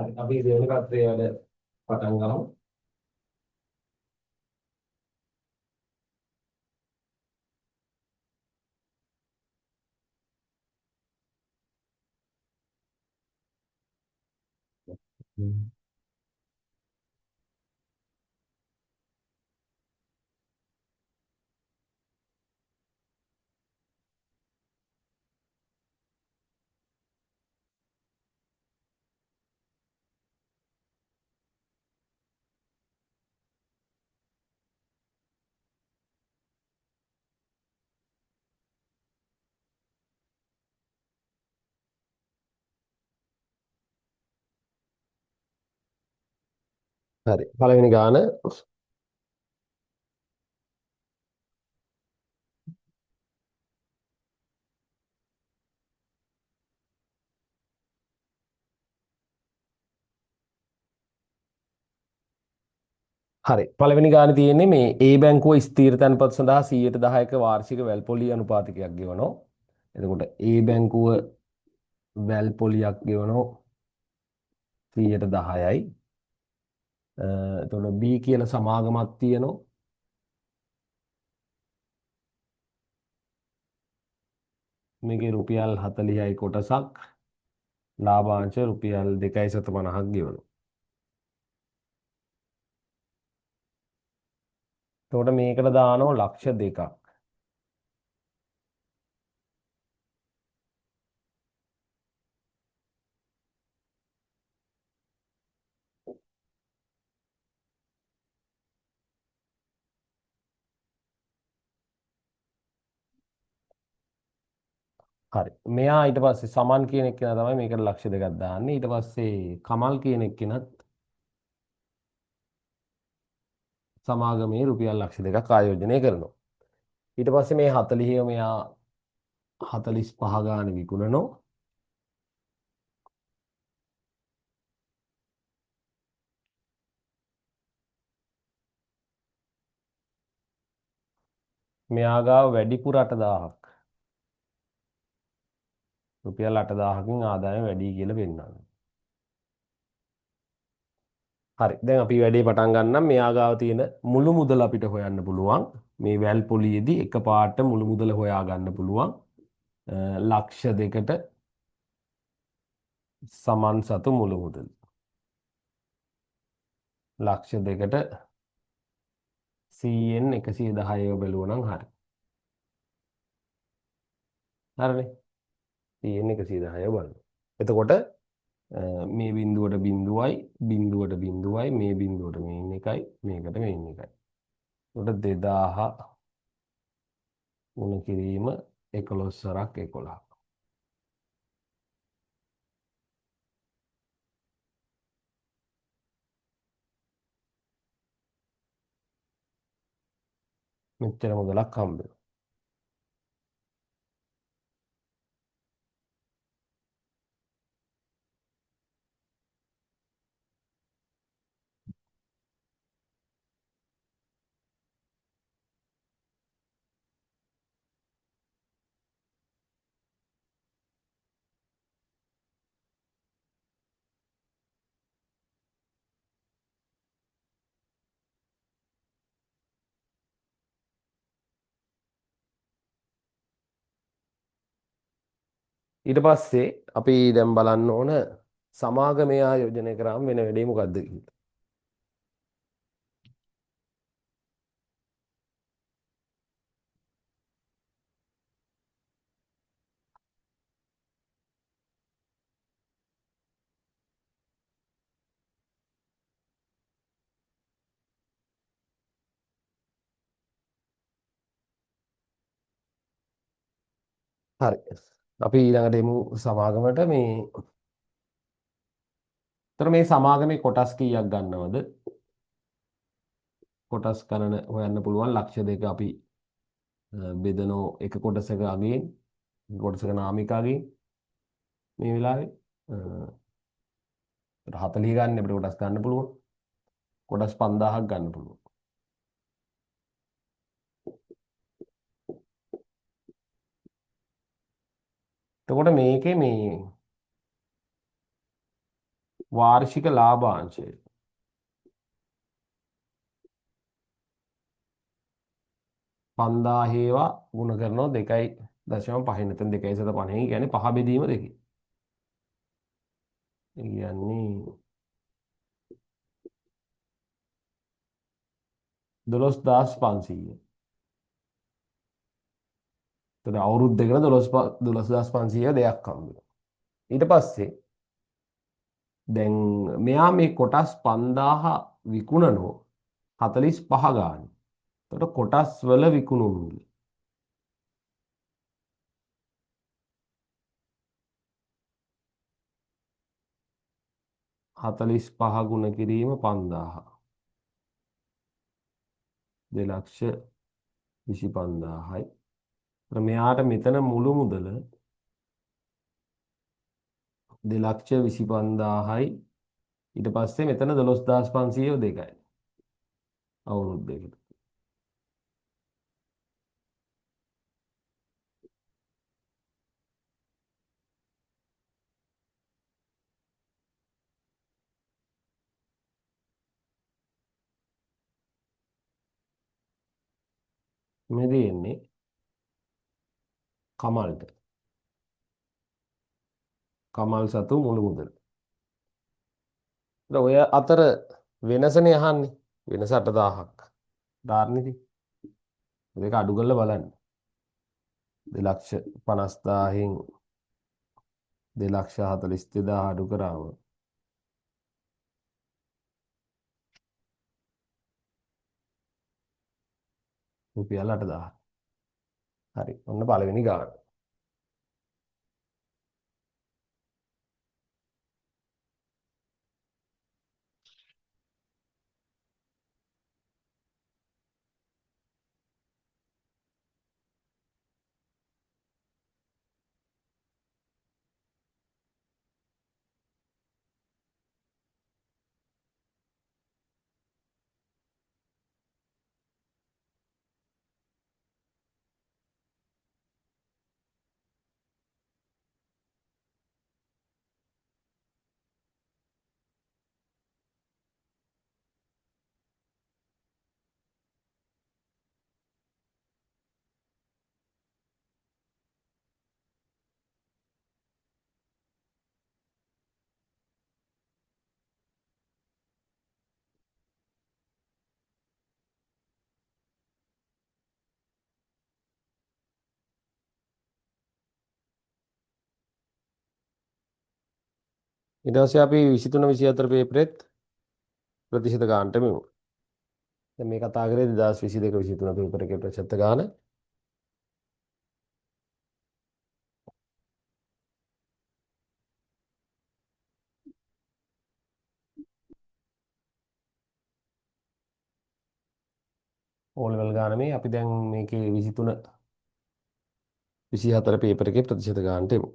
හරි අපි දෙවෙනි පත්‍රයේ වැඩ පටන් ගමු. හරි පළවෙනි ගාන හරි පළවෙනි ගානේ තියෙන්නේ මේ A බැංකුව ස්ථීර තැන්පත් සඳහා 110ක වාර්ෂික වැල් පොලි අනුපාතකයක් ගෙවනවා. එතකොට A බැංකුව වැල් පොලියක් ගෙවනවා 110යි. එතකොට B කියලා සමාගමක් තියෙනවා. මේකේ රුපියල් 40යි කොටසක් ලාභාංශ රුපියල් 2.50ක් ගෙවනවා. එතකොට මේකට දානවා ලක්ෂ 2ක්. හරි. මෙයා ඊට පස්සේ සමන් කියන එක්කෙනා තමයි මේකට ලක්ෂ 2ක් දාන්නේ. ඊට පස්සේ කමල් කියන එක්කෙනත් සමාගමේ රුපියල් ලක්ෂ 2ක් ආයෝජනය කරනවා. ඊට පස්සේ මේ 40 මෙයා 45 ගානේ විකුණනවා. මෙයා ගාව වැඩිපුර 8000ක්. රුපියල් 8000කින් ආදායම වැඩි කියලා පෙන්නනවා. හරි. දැන් අපි වැඩේ පටන් ගන්නම්. මෙයා ගාව තියෙන මුළු මුදල අපිට හොයන්න පුළුවන්. මේ වැල් පොලියේදී එකපාරට මුළු මුදල හොයා ගන්න පුළුවන්. ලක්ෂ 2කට සමන් සතු මුළු මුදල. ලක්ෂ 2කට 100න් 110 බැලුවා නම් හරි. හරිනේ. 100න් 110 බලන්න. එතකොට මේ බිඳුවට බිඳුවයි බිඳුවට බිඳුවයි මේ බිඳුවට මේන් එකයි මේකට මේන් එකයි. එතකොට 2000 ගුණ කිරීම 11 සරක් 11. මෙච්චර මුදලක් හම්බ වෙනවා. ඊට පස්සේ අපි දැන් බලන්න ඕන සමාගමේ ආයෝජනය කරාම වෙන වැඩේ මොකද්ද කියලා. හරි. අපි ඊළඟට එමු සමාගමට මේ. ତර මේ සමාගමේ කොටස් කීයක් ගන්නවද? කොටස් ගණන හොයන්න පුළුවන්. ලක්ෂ 2 අපි බෙදනෝ එක කොටසක අගින් කොටසක නාමිකාගෙන් මේ වෙලාවේ 40 ගන්න අපිට කොටස් ගන්න පුළුවන්. කොටස් 5000ක් ගන්න පුළුවන්. එතකොට මේකේ මේ වාර්ෂික ලාභාංශය 5000 ඒවා ගුණ කරනවා 2.5 නැත්නම් 2.5 කියන්නේ පහ බෙදීම දෙකේ. ඒ කියන්නේ 12500. එතකොට අවුරුද්දකට 12500 දෙයක් හම්බ වෙනවා. ඊට පස්සේ දැන් මෙයා මේ කොටස් 5000 විකුණනෝ 45 ගානේ. එතකොට කොටස් වල විකුණුම් මිල 45 ගුණ කිරීම 5000 2,25,000යි. මෙයාට මෙතන මුළු මුදල 2,25,000යි. ඊට පස්සේ මෙතන 12,500 දෙකයි අවුරුද්දකට. මේ දෙන්නේ කමල්ට. කමල් සතු මුළු මුදල. ඔය අතර වෙනසනේ අහන්නේ. වෙනස 8,000ක්. ධාරණිති. මේක අඩු කරලා බලන්න. 2,50,000න් 2,42,000 අඩු කරාම රුපියල් 8,000. හරි. ඔන්න පළවෙනි ගාන. ඊට පස්සේ අපි 23 24 පේපරෙත් ප්‍රතිශත ගානට මෙමු. දැන් මේ කතා කරේ 2022 23 පේපර් එකේ ප්‍රතිශත ගාන. ඕ ලෙවල් ගාන මේ අපි දැන් මේකේ 23 24 පේපර් එකේ ප්‍රතිශත ගානට එමු.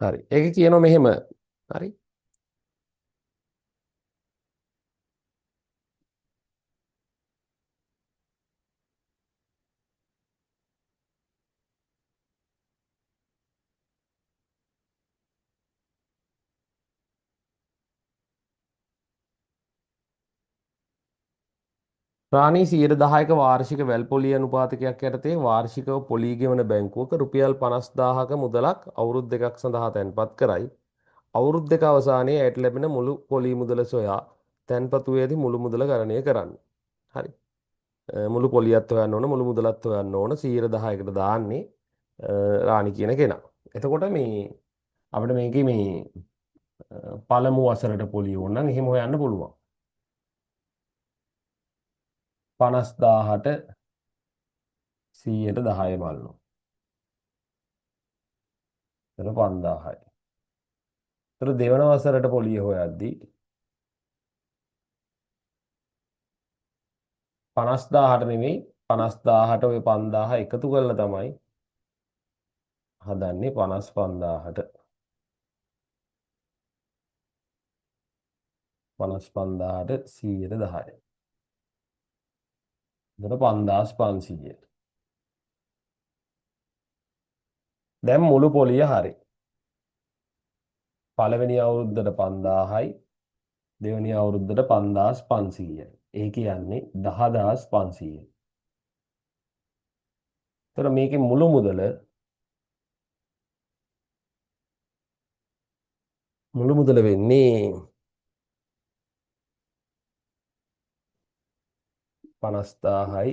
හරි. ඒක කියනවා මෙහෙම. හරි. ප්‍රාණී 10%ක වාර්ෂික වැල් පොලී අනුපාතකයක් යටතේ වාර්ෂිකව පොලී ගෙවන බැංකුවක රුපියල් 50,000ක මුදලක් අවුරුදු දෙකක් සඳහා තැන්පත් කරයි. අවුරුදු දෙක අවසානයේ ඇයට ලැබෙන මුළු පොලී මුදල සොයා තැන්පතුවේදී මුළු මුදල ගණනය කරන්න. හරි. මුළු පොලියත් හොයන්න ඕන මුළු මුදලත් හොයන්න ඕන 10%කට දාන්නේ රාණි කියන කෙනා. එතකොට මේ අපිට මේකේ මේ පළමු වසරට පොලිය ඕන නම් එහෙම හොයන්න පුළුවන්. 50,000ට 100ට 10 බලනවා. එතන 5000යි. එතන දෙවන වසරට පොලිය හොයද්දී 50,000ට නෙමෙයි 50,000ට ඔය 5,000 එකතු කරලා තමයි හදන්නේ 55,000ට. 55,000ට 110. එතකොට 5,500. දැන් මුළු පොලිය හරි. පළවෙනි අවුරුද්දට 5,000යි දෙවෙනි අවුරුද්දට 5,500යි. ඒ කියන්නේ 10,500. එතකොට මේකේ මුළු මුදල වෙන්නේ 50,000යි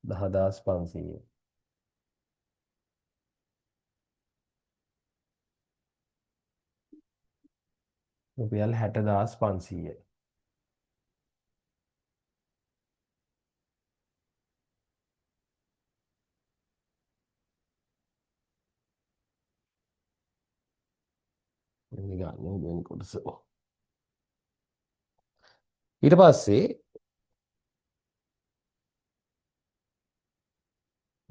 10,500. රුපියල් 60,500යි. මේ ගන්න වෙන කොටස. ඊට පස්සේ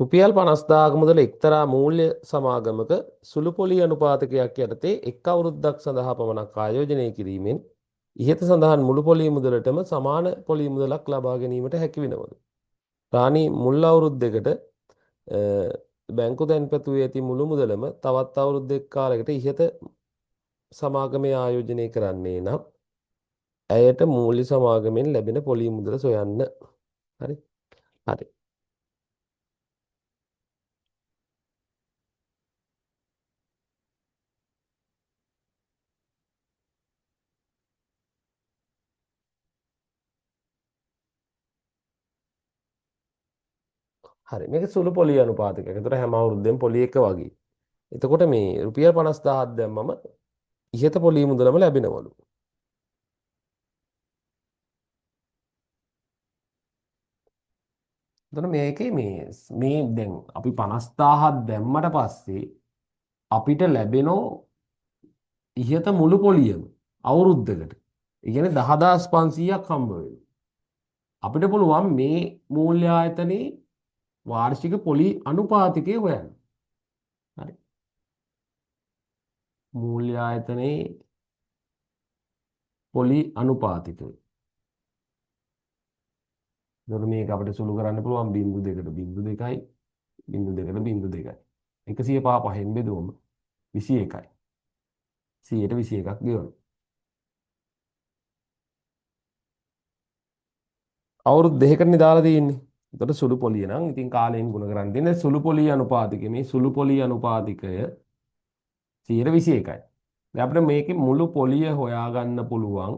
රුපියල් 50,000ක මුදල එක්තරා මූල්‍ය සමාගමක සුළු පොලී අනුපාතකයක් යටතේ එක් අවුරුද්දක් සඳහා පමණක් ආයෝජනය කිරීමෙන් ඉහත සඳහන් මුළු පොලී මුදලටම සමාන පොලී මුදලක් ලබා ගැනීමට හැකි වෙනවද? රාණි මුල් අවුරුද්දකට බැංකු තැන්පතුවේ ඇති මුළු මුදලම තවත් අවුරුද්දක කාලයකට ඉහත සමාගමේ ආයෝජනය කරන්නේ නම් ඇයට මූල්‍ය සමාගමෙන් ලැබෙන පොලී මුදල සොයන්න. හරි. හරි. හරි. මේක සුළු පොලී අනුපාතකයක්. ඒතර හැම අවුරුද්දෙම පොලී එක වගේ. එතකොට මේ රුපියල් 50,000ක් දැම්මම ඉහත පොලී මුදලම ලැබෙනවලු. එතකොට මේකේ මේ දැන් අපි 50,000ක් දැම්මට පස්සේ අපිට ලැබෙන ඉහත මුළු පොලියම අවුරුද්දකට. ඒ කියන්නේ 10,500ක් හම්බ වෙනවා. අපිට පුළුවන් මේ මූල්‍ය ආයතනයේ වාර්ෂික පොලි අනුපාතිකය හොයන්න. හරි. මූල්‍ය ආයතනයේ පොලි අනුපාතිකය. එතකොට මේක අපිට සුළු කරන්න පුළුවන් 0.2කට 0.2යි 0.2කට 0.2යි. 105 පහෙන් බෙදුවම 21යි. 100ට 21ක් ගෙවනවා. අවුරුදු දෙකකටනේ දාලා තියෙන්නේ. එතකොට සුළු පොලිය නම් ඉතින් කාලයෙන් ගුණ කරන්න තියෙන්නේ සුළු පොලිය අනුපාතිකය. මේ සුළු පොලිය අනුපාතිකය 121යි. දැන් අපිට මේකේ මුළු පොලිය හොයාගන්න පුළුවන්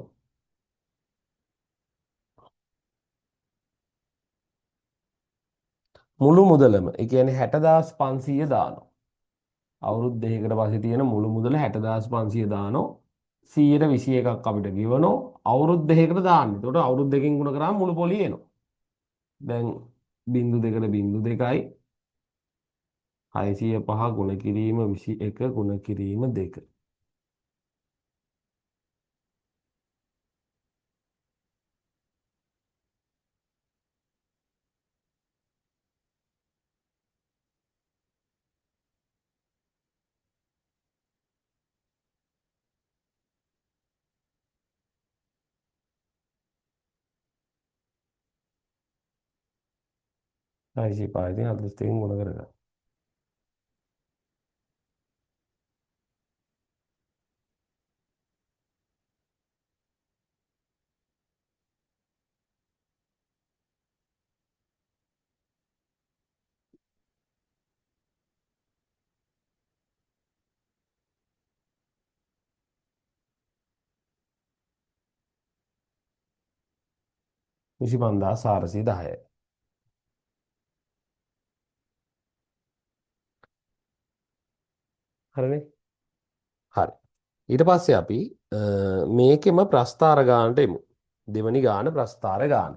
මුළු මුදලම. ඒ කියන්නේ 60,500 දානවා. අවුරුදු දෙකකට පස්සේ තියෙන මුළු මුදල 60,500 දානවා. 121ක් අපිට ගෙවනවා. අවුරුදු දෙකකට දාන්න. එතකොට අවුරුදු දෙකකින් ගුණ කරාම මුළු පොලිය එනවා. දැන් 0.2කට 0.2යි 605 ගුණ කිරීම 21 ගුණ කිරීම 2. හයිසි පායිතින් 42කින් ගුණ කරගන්න. විසි 5,410යි. හරිනේ. හරි. ඊට පස්සේ අපි මේකෙම ප්‍රස්ථාර ගානට එමු. දෙවනි ගාන ප්‍රස්ථාර ගාන.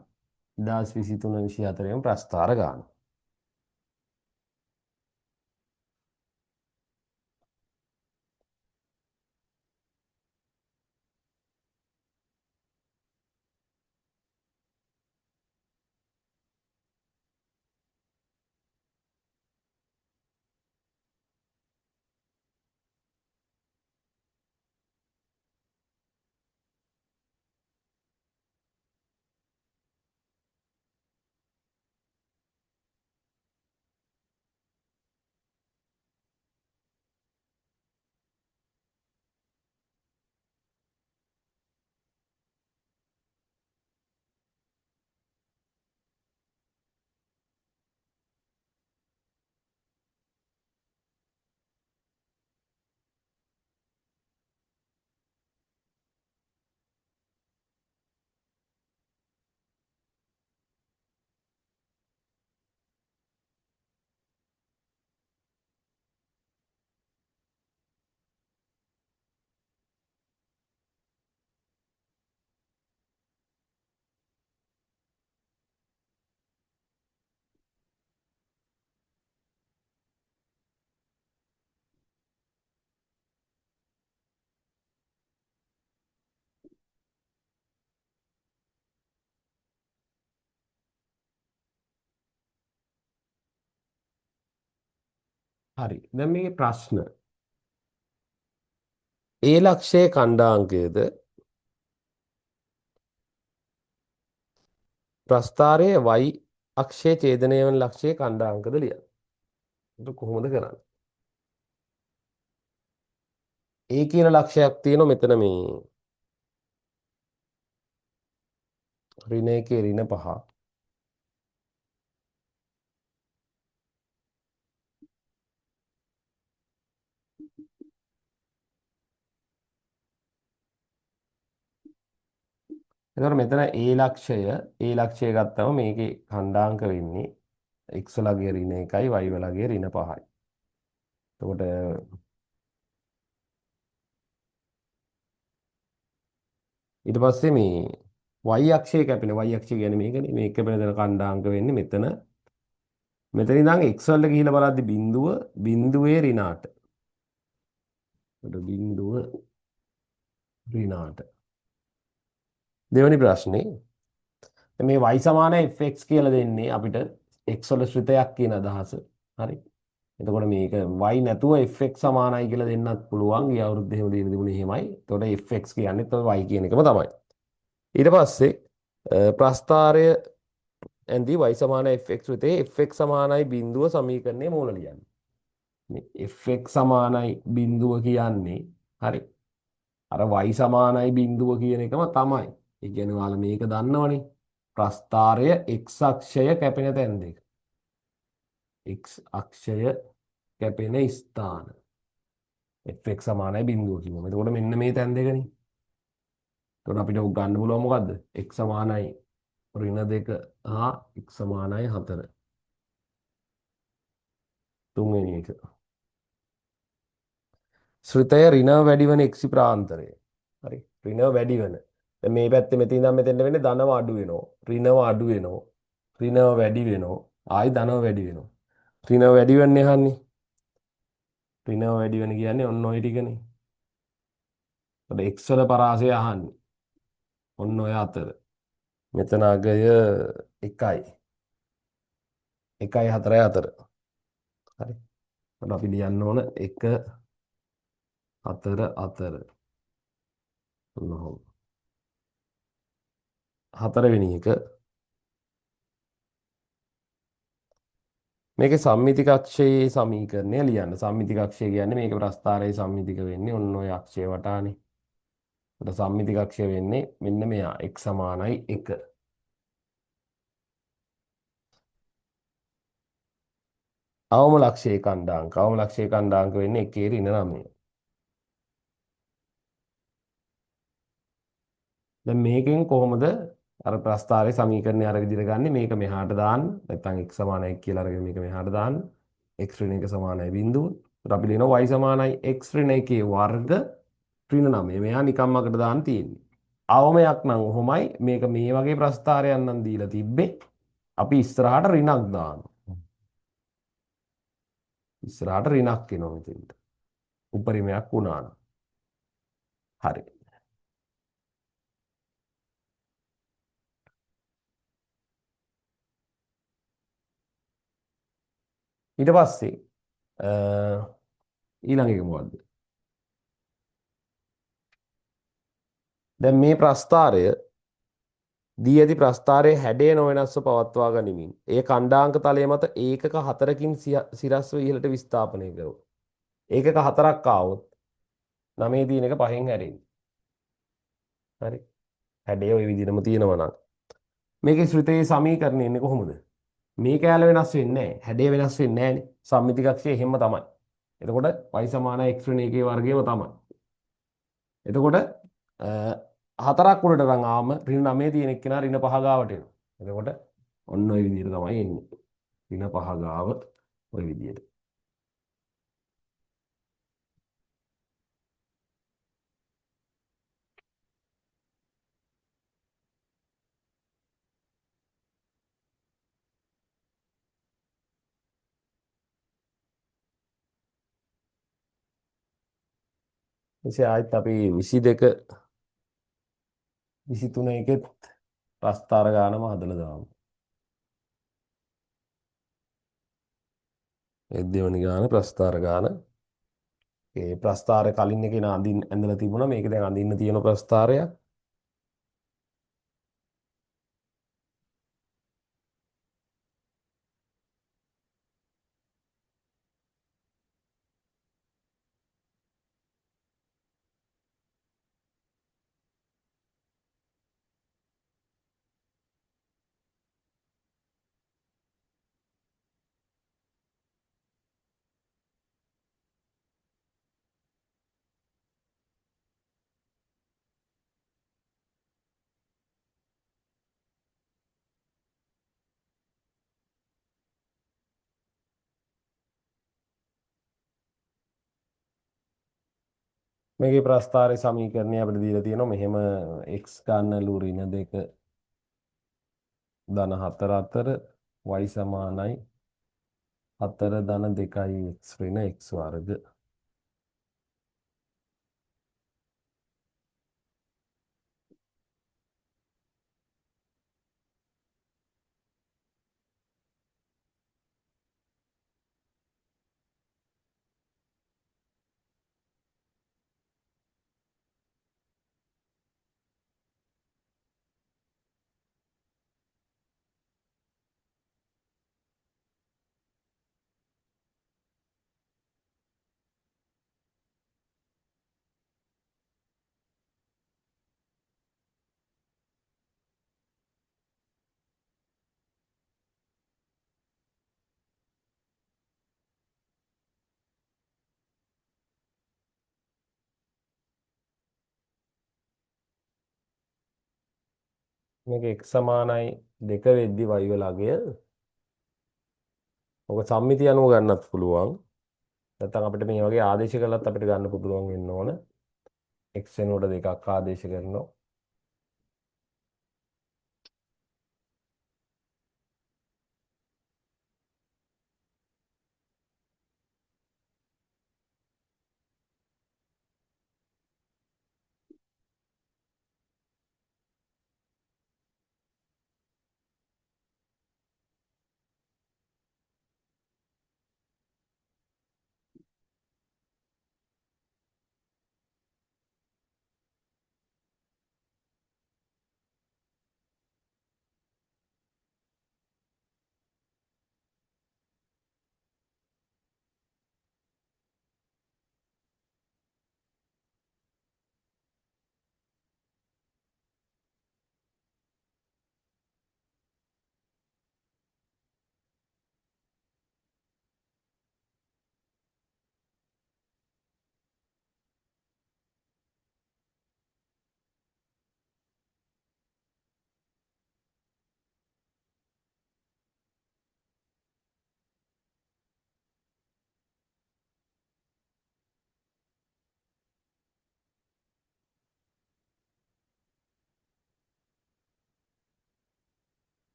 2023 24ම ප්‍රස්ථාර ගාන. හරි. දැන් මේ ප්‍රශ්න ඒ ලක්ෂයේ ඛණ්ඩාංකයේද ප්‍රස්ථාරයේ y අක්ෂයේ ඡේදනය වන ලක්ෂයේ ඛණ්ඩාංකද ලියන්න. ඒක කොහොමද කරන්නේ? ඒ කියන ලක්ෂයක් තියෙනවා මෙතන මේ ඍණ එකේ ඍණ 5. එතකොට මෙතන ඒ ලක්ෂය ගත්තම මේකේ ඛණ්ඩාංක වෙන්නේ x ලගේ ඍණ 1යි y ලගේ ඍණ 5යි. එතකොට ඊට පස්සේ මේ y අක්ෂය කැපෙන y අක්ෂය කියන්නේ මේකනේ මේක කැපෙන දන ඛණ්ඩාංක වෙන්නේ මෙතන ඉඳන් x වලට ගිහිලා බලද්දි බිඳුවේ ඍණ 8. එතකොට බිඳුව ඍණ 8. දෙවෙනි ප්‍රශ්නේ මේ y සමාන fx කියලා දෙන්නේ අපිට x වල ශ්‍රිතයක් කියන අදහස. හරි. එතකොට මේක y නැතුව fx සමානයි කියලා දෙන්නත් පුළුවන්. ගිය අවුරුද්දේ එහෙම දෙන්න තිබුණේ එහෙමයි. එතකොට fx කියන්නේත් ඔය y කියන එකම තමයි. ඊට පස්සේ ප්‍රස්ථාරය ඇඳි y සමාන fx ශ්‍රිතේ fx සමානයි බිඳුව සමීකරණයේ මූල ලියන්න. මේ fx සමානයි බිඳුව කියන්නේ හරි. අර y සමානයි බිඳුව කියන එකම තමයි. ඒ කියන්නේ ඔයාලා මේක දන්නවනේ. ප්‍රස්ථාරය x අක්ෂය කැපෙන තැන් දෙක. x අක්ෂය කැපෙන ස්ථාන. fx සමානයි බිඳුව කිව්වම. එතකොට මෙන්න මේ තැන් දෙකනේ. එතකොට අපිට ගන්න පුළුවන් මොකද්ද? x සමානයි ඍණ 2 හා x සමානයි 4. තුන්වෙනි එක. ශ්‍රිතය ඍණ වැඩි වෙන x ප්‍රාන්තරය. හරි. ඍණ වැඩි වෙන. දැන් මේ පැත්තේ මෙතන ඉඳන් මෙතෙන්ට වෙන්නේ ධනව අඩු වෙනවා. ඍණව අඩු වෙනවා. ඍණව වැඩි වෙනවා. ආයි ධනව වැඩි වෙනවා. ඍණව වැඩි වෙන්නේ අහන්නේ. ඍණව වැඩි වෙන කියන්නේ ඔන්න ඔය ටිකනේ. එතකොට x වල පරාසය අහන්නේ. ඔන්න ඔය අතර. මෙතන අගය 1යි. 1යි 4යි අතර. හරි. එතකොට අපි ලියන්න ඕන 1 4 අතර. ඔන්න හතරවෙනි එක. මේකේ සම්මිතික අක්ෂයේ සමීකරණය ලියන්න. සම්මිතික අක්ෂය කියන්නේ මේක ප්‍රස්ථාරයේ සම්මිතික වෙන්නේ ඔන්න ඔය අක්ෂය වටානේ. ඒකට සම්මිතික අක්ෂය වෙන්නේ මෙන්න මෙයා x සමානයි 1. අවම ලක්ෂයේ ඛණ්ඩාංක. අවම ලක්ෂයේ ඛණ්ඩාංක වෙන්නේ 1 ඍණ 9. දැන් මේකෙන් කොහොමද අර ප්‍රස්ථාරයේ සමීකරණය අර විදිහට ගන්නෙ? මේක මෙහාට දාන්න. නැත්නම් x සමානයි 1 කියලා අරගෙන මේක මෙහාට දාන්න. x ඍණ 1 සමානයි බිඳුව. ඒත් අපි ලියනවා y සමානයි x ඍණ 1 වර්ග ඍණ 9. මෙයා නිකම්ම අකට දාන්න තියෙන්නේ. අවමයක් නම් ඔහොමයි. මේක මේ වගේ ප්‍රස්ථාරයක් නම් දීලා තිබ්බේ. අපි ඉස්සරහට ඍණක් දානවා. ඉස්සරහට ඍණක් එනවා මෙතෙන්ට. උපරිමයක් වුණා නම්. හරි. ඊට පස්සේ ඊළඟ එක මොකද්ද? දැන් මේ ප්‍රස්ථාරය දී ඇති ප්‍රස්ථාරයේ හැඩය නොවෙනස්ව පවත්වා ගනිමින් ඒ ඛණ්ඩාංක තලය මත ඒකක 4කින් සිරස්ව ඉහළට විස්ථාපනය කරුවා. ඒකක 4ක් ආවොත් 9 තියෙන එක 5න් හැරෙන්නේ. හරි. හැඩය ওই විදිහටම තියෙනවා නම් මේකේ ශ්‍රිතයේ සමීකරණය එන්නේ කොහොමද? මේ කෑල්ල වෙනස් වෙන්නේ නැහැ. හැඩය වෙනස් වෙන්නේ නැහැනේ. සම්මිතික අක්ෂය එහෙම තමයි. එතකොට y සමානයි x ඍණ 1 වර්ගයම තමයි. එතකොට හතරක් උඩට නම් ආවම ඍණ 9 තියෙන එක්කෙනා ඍණ 5 ගාවට එනවා. එතකොට ඔන්න ඔය විදිහට තමයි එන්නේ. ඍණ 5 ගාව ඔය විදිහට. එසේ ආයෙත් අපි 22 23 එකෙත් ප්‍රස්ථාර ගානම හදලා දාමු. ඒ දෙවනි ගාන ප්‍රස්ථාර ගාන. ඒ ප්‍රස්ථාර කලින් එකේ අඳින්න ඇඳලා තිබුණා. මේක දැන් අඳින්න තියෙන ප්‍රස්ථාරයක්. මේකේ ප්‍රස්ථාරයේ සමීකරණය අපිට දීලා තියෙනවා මෙහෙම x ගන්නලු ඍණ 2 ධන 4 අතර y සමානයි 4 ධන 2යි x ඍණ x වර්ග. මේක x සමානයි 2 වෙද්දි y වල අගය. ඔක සම්මිතිය අනුව ගන්නත් පුළුවන්. නැත්නම් අපිට මේ වගේ ආදේශ කළත් අපිට ගන්න පුළුවන් වෙන්න ඕන. x වෙනුවට 2ක් ආදේශ කරනවා.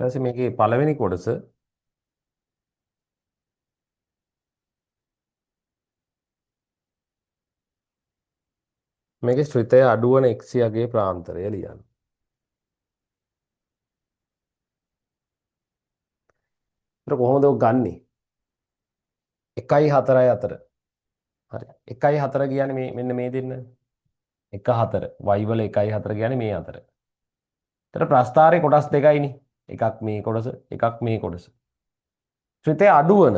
ඊට පස්සේ මේකේ පළවෙනි කොටස මේකේ ශ්‍රිතය අඩුවන එක්සියගේ ප්‍රාන්තරය ලියන්න. ඒක කොහොමද ඔක ගන්නෙ? 1යි 4යි අතර. හරි. 1යි 4 කියන්නේ මේ මෙන්න මේ දෙන්න. 1 4. y වල 1යි 4 කියන්නේ මේ අතර. ඒතර ප්‍රස්ථාරේ කොටස් දෙකයිනේ. එකක් මේ කොටස, එකක් මේ කොටස. ශ්‍රිතය අඩුවන.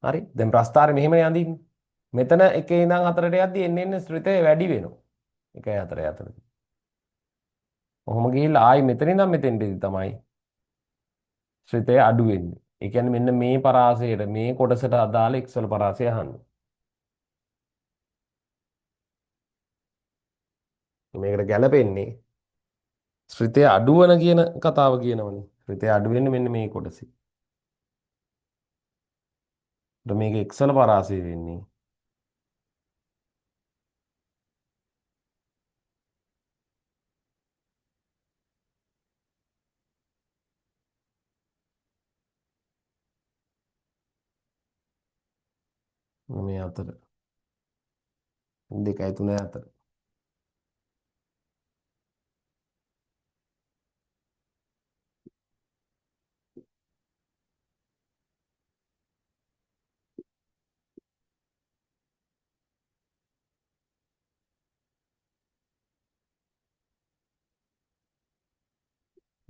හරි. දැන් ප්‍රස්ථාරේ මෙහෙමනේ අඳින්නේ. මෙතන 1 ඉඳන් 4ට යද්දි එන්න ශ්‍රිතය වැඩි වෙනවා. 1යි 4යි අතර. කොහොම ගිහිල්ලා ආයි මෙතන ඉඳන් මෙතෙන්ටදී තමයි ශ්‍රිතය අඩු වෙන්නේ. ඒ කියන්නේ මෙන්න මේ පරාසයට මේ කොටසට අදාළ x වල පරාසය අහන්න. මේකට ගැලපෙන්නේ ශ්‍රිතය අඩුවන කියන කතාව කියනවනේ. ශ්‍රිතය අඩු වෙන්නේ මෙන්න මේ කොටසේ. ඒත් මේක x වල පරාසය වෙන්නේ මේ අතර 2යි 3යි අතර.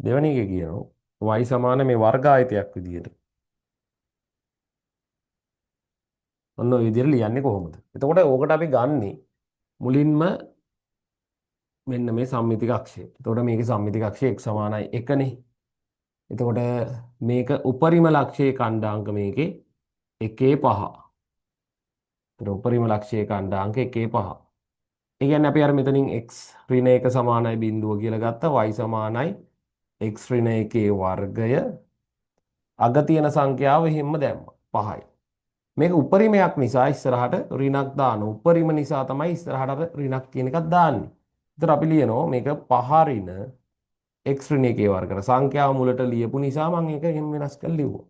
දෙවෙනි එක කියනවා y සමාන මේ වර්ග ආයතයක් විදියට. ඔන්න ඔය විදියට ලියන්නේ කොහොමද? එතකොට ඕකට අපි ගන්නෙ මුලින්ම මෙන්න මේ සම්මිතික අක්ෂය. එතකොට මේකේ සම්මිතික අක්ෂය x සමානයි 1නේ. එතකොට මේක උපරිම ලක්ෂයේ ඛණ්ඩාංක මේකේ 1.5. එතකොට උපරිම ලක්ෂයේ ඛණ්ඩාංක 1.5. ඒ කියන්නේ අපි අර මෙතනින් x ඍණ 1 සමානයි බිඳුව කියලා ගත්තා y සමානයි x ඍණ 1 වර්ගය අග තියෙන සංඛ්‍යාව හිම්ම දැම්මා 5යි. මේක උපරිමයක් නිසා ඉස්සරහට ඍණක් දාන උපරිම නිසා තමයි ඉස්සරහට අර ඍණක් කියන එකක් දාන්නේ. ඒතර අපි ලියනවා මේක 5 ඍණ x ඍණ 1 වර්ගයට සංඛ්‍යාව මුලට ලියපු නිසා මම ඒක එහෙම වෙනස් කරලා ලිව්වා.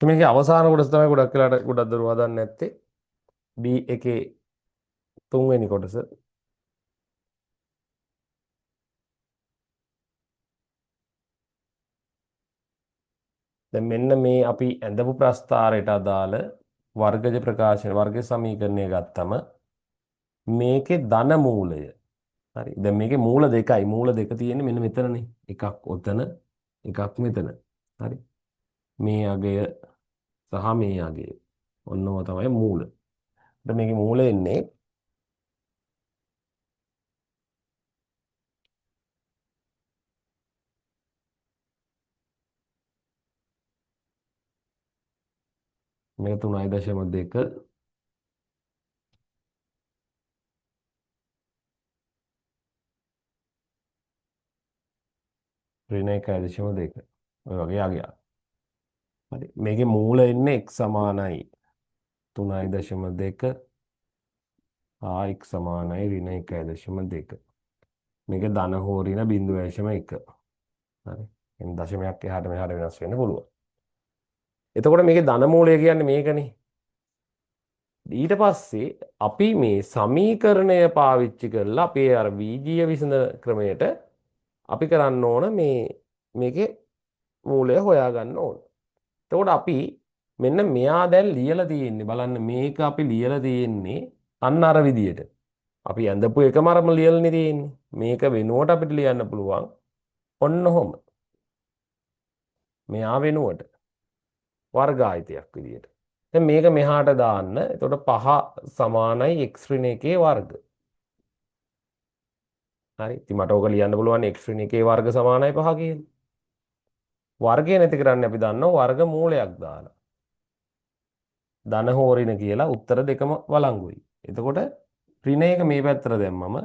මේකේ අවසාන කොටස තමයි ගොඩක් වෙලාට ගොඩක් දරුවා දන්නේ නැත්තේ. B එකේ තුන්වෙනි කොටස. දැන් මෙන්න මේ අපි ඇඳපු ප්‍රස්ථාරයට අදාළ වර්ගජ ප්‍රකාශන වර්ග සමීකරණය ගත්තම මේකේ ධන මූලය. හරි. දැන් මේකේ මූල දෙකයි. මූල දෙක තියෙන්නේ මෙන්න මෙතනනේ. එකක් ඔතන, එකක් මෙතන. හරි. මේ අගය සහ මේ අගය. ඔන්නව තමයි මූල. දැන් මේකේ මූල එන්නේ මේක 3.2 ඍණ 1.2. ඔය වගේ අගයක්. හරි. මේකේ මූල එන්නේ x සමානයි 3.2 හා x සමානයි ඍණ 1.2. මේක ධන හෝ ඍණ 0.1. හරි. එන් දශමයක් එහාට මෙහාට වෙනස් වෙන්න පුළුවන්. එතකොට මේකේ ධන මූලය කියන්නේ මේකනේ. ඊට පස්සේ අපි මේ සමීකරණය පාවිච්චි කරලා අපේ අර බීජීය විසඳ ක්‍රමයට අපි කරන්න ඕන මේකේ මූලය හොයාගන්න ඕන. එතකොට අපි මෙන්න මෙයා දැන් ලියලා තියෙන්නේ බලන්න මේක අපි ලියලා තියෙන්නේ අන්න අර විදියට. අපි ඇඳපු එකම අරම ලියලානේ තියෙන්නේ. මේක වෙනුවට අපිට ලියන්න පුළුවන් ඔන්න ඔහොම. මෙයා වෙනුවට වර්ග ආයතයක් විදියට. දැන් මේක මෙහාට දාන්න. එතකොට 5 සමානයි x ඍණ 1 වර්ග. හරි. ඉතින් මට ඕක ලියන්න පුළුවන් x ඍණ 1 වර්ග සමානයි 5 කියලා. වර්ගය නැති කරන්න අපි දන්නවා වර්ග මූලයක් දාලා. ධන හෝ ඍණ කියලා උත්තර දෙකම වළංගුයි. එතකොට ඍණ එක මේ පැත්තට දැම්මම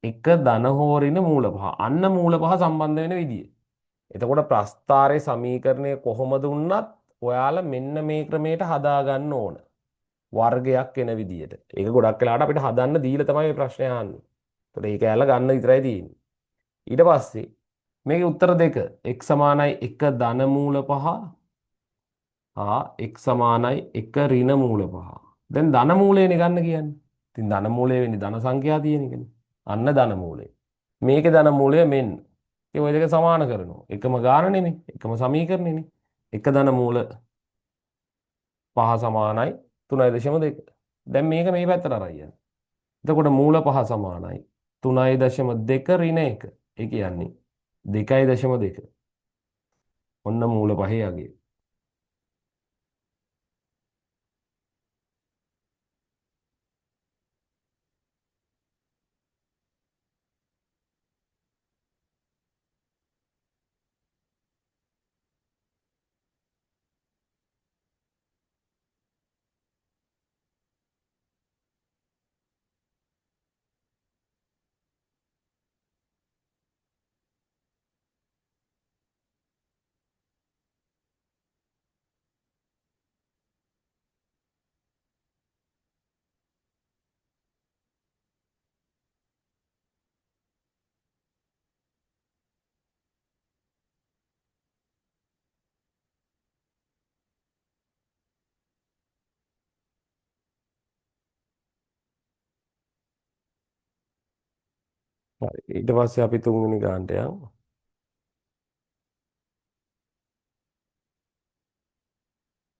එක ධන හෝ ඍණ මූල පහ. අන්න මූල පහ සම්බන්ධ වෙන විදිය. එතකොට ප්‍රස්ථාරයේ සමීකරණය කොහොමද වුණත් ඔයාලා මෙන්න මේ ක්‍රමයට හදාගන්න ඕන. වර්ගයක් එන විදියට. ඒක ගොඩක් වෙලාවට අපිට හදන්න දීලා තමයි මේ ප්‍රශ්නේ අහන්නේ. ඒතකොට ඒක ඇල්ල ගන්න විතරයි තියෙන්නේ. ඊට පස්සේ මේකේ උත්තර දෙක x සමානයි 1 ධන මූල පහ හා x සමානයි 1 ඍණ මූල පහ. දැන් ධන මූලයනේ ගන්න කියන්නේ. ඉතින් ධන මූලය වෙන්නේ ධන සංඛ්‍යා තියෙන එකනේ. අන්න ධන මූලය. මේකේ ධන මූලය මෙන්න. ඒ ඔය දෙක සමාන කරනවා. එකම ගාන නෙමෙයි. එකම සමීකරණෙනේ. එක ධන මූල පහ සමානයි 3.2. දැන් මේක මේ පැත්තට අරන් යන්න. එතකොට මූල පහ සමානයි 3.2 ඍණ 1. ඒ කියන්නේ 2.2. ඔන්න මූල පහේ අගය. හරි. ඊට පස්සේ අපි තුන්වෙනි ගානට යමු.